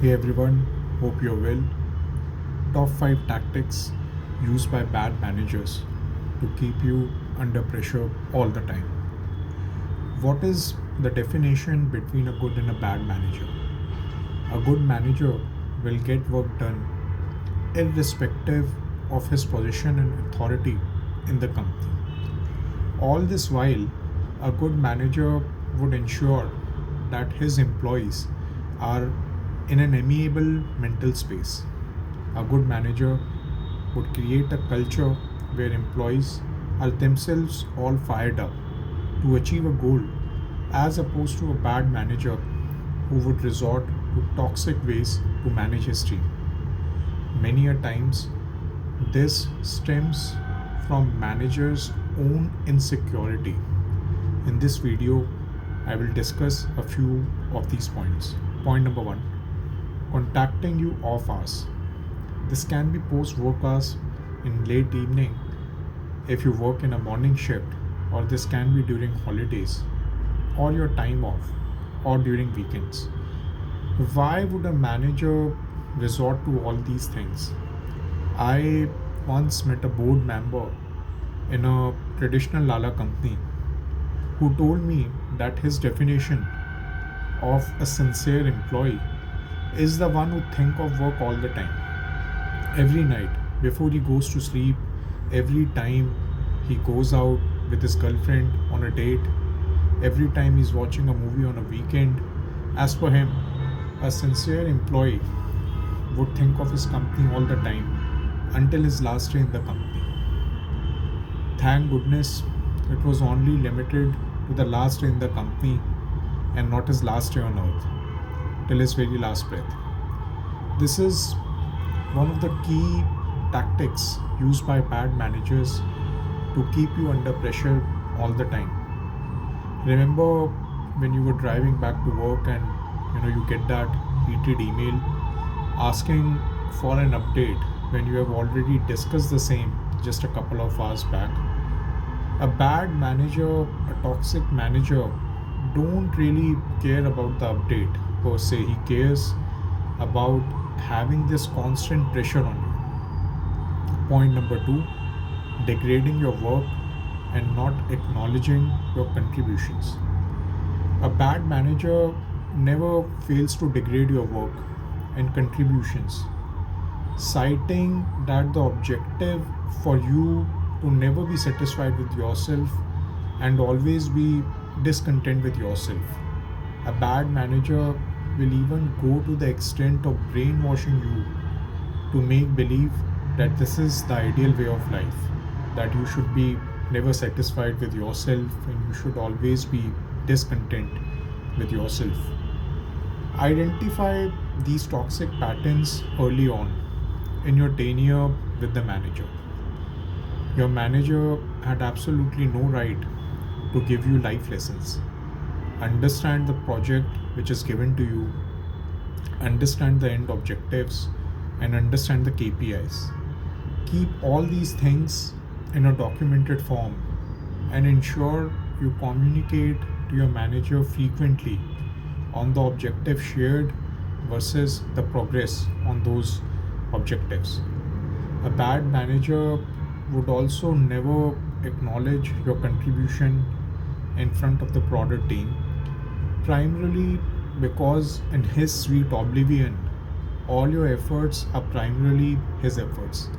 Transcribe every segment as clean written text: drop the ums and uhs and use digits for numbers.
Hey everyone, hope you're well. Top 5 tactics used by bad managers to keep you under pressure all the time. What is the definition between a good and a bad manager? A good manager will get work done irrespective of his position and authority in the company. All this while, a good manager would ensure that his employees are in an amiable mental space. A good manager would create a culture where employees are themselves all fired up to achieve a goal, as opposed to a bad manager who would resort to toxic ways to manage his team. Many a times, this stems from managers' own insecurity. In this video, I will discuss a few of these points. Point number one, contacting you off hours. This can be post work hours in late evening if you work in a morning shift, or this can be during holidays, or your time off, or during weekends. Why would a manager resort to all these things? I once met a board member in a traditional Lala company who told me that his definition of a sincere employee is the one who think of work all the time. Every night before he goes to sleep, every time he goes out with his girlfriend on a date, every time he's watching a movie on a weekend. As per him, a sincere employee would think of his company all the time until his last day in the company. Thank goodness it was only limited to the last day in the company and not his last day on earth, till his very last breath. This is one of the key tactics used by bad managers to keep you under pressure all the time. Remember when you were driving back to work and you get that heated email asking for an update when you have already discussed the same just a couple of hours back. A bad manager, a toxic manager, don't really care about the update per se. He cares about having this constant pressure on you. Point number two, degrading your work and not acknowledging your contributions. A bad manager never fails to degrade your work and contributions, citing that the objective for you to never be satisfied with yourself and always be discontent with yourself. A bad manager will even go to the extent of brainwashing you to make believe that this is the ideal way of life, that you should be never satisfied with yourself and you should always be discontent with yourself. Identify these toxic patterns early on in your tenure with the manager. Your manager had absolutely no right to give you life lessons. Understand the project which is given to you, understand the end objectives, and understand the KPIs. Keep all these things in a documented form and ensure you communicate to your manager frequently on the objective shared versus the progress on those objectives. A bad manager would also never acknowledge your contribution in front of the broader team, primarily because, in his sweet oblivion, all your efforts are primarily his efforts,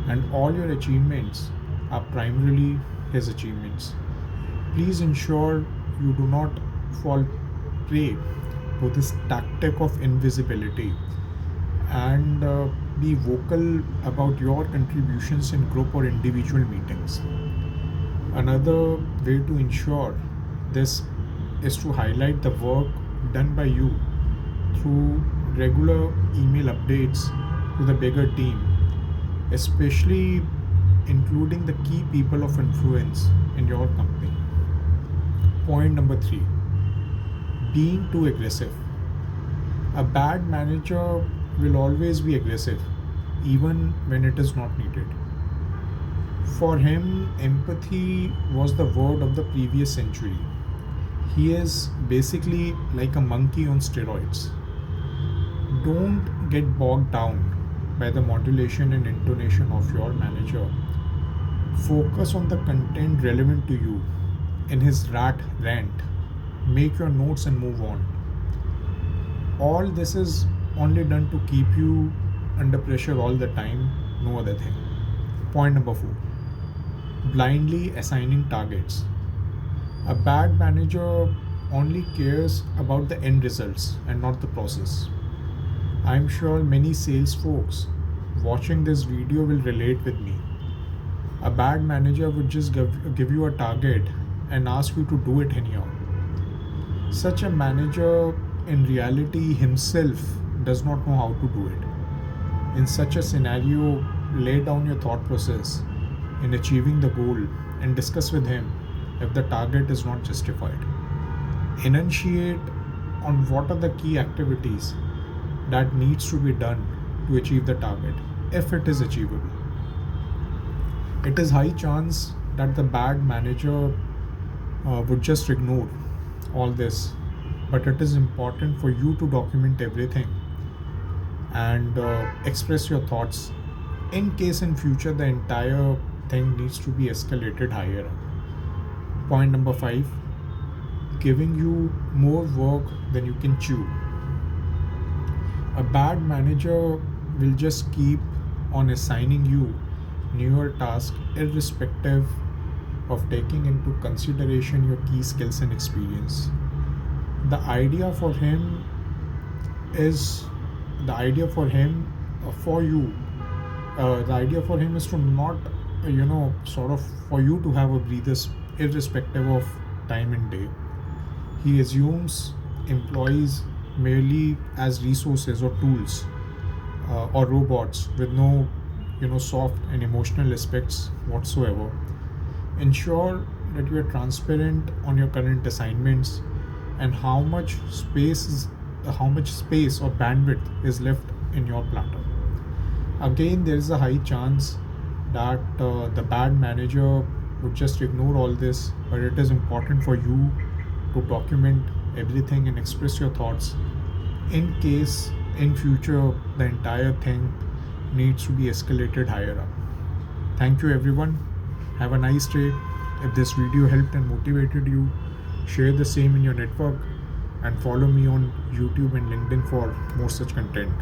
and all your achievements are primarily his achievements. Please ensure you do not fall prey to this tactic of invisibility and be vocal about your contributions in group or individual meetings. Another way to ensure this is to highlight the work done by you through regular email updates to the bigger team, especially including the key people of influence in your company. Point number three, being too aggressive. A bad manager will always be aggressive, even when it is not needed. For him, empathy was the word of the previous century. He is basically like a monkey on steroids. Don't get bogged down by the modulation and intonation of your manager. Focus on the content relevant to you. In his rant, make your notes and move on. All this is only done to keep you under pressure all the time, no other thing. Point number 4, blindly assigning targets. A bad manager only cares about the end results and not the process. I'm sure many sales folks watching this video will relate with me. A bad manager would just give you a target and ask you to do it anyhow. Such a manager in reality himself does not know how to do it. In such a scenario, lay down your thought process in achieving the goal and discuss with him if the target is not justified. Enunciate on what are the key activities that needs to be done to achieve the target if it is achievable. It is high chance that the bad manager would just ignore all this, but it is important for you to document everything and express your thoughts in case in future the entire thing needs to be escalated higher. Point number 5, giving you more work than you can chew. A bad manager will just keep on assigning you newer tasks irrespective of taking into consideration your key skills and experience. The idea for him is the idea for him for you the idea for him is to not sort of for you to have a breather irrespective of time and day. He assumes employees merely as resources or tools or robots with no soft and emotional aspects whatsoever. Ensure that you are transparent on your current assignments and how much space or bandwidth is left in your platter. Again, there is a high chance that the bad manager would just ignore all this, but it is important for you to document everything and express your thoughts in case in future the entire thing needs to be escalated higher up. Thank you everyone. Have a nice day. If this video helped and motivated you, share the same in your network and follow me on YouTube and LinkedIn for more such content.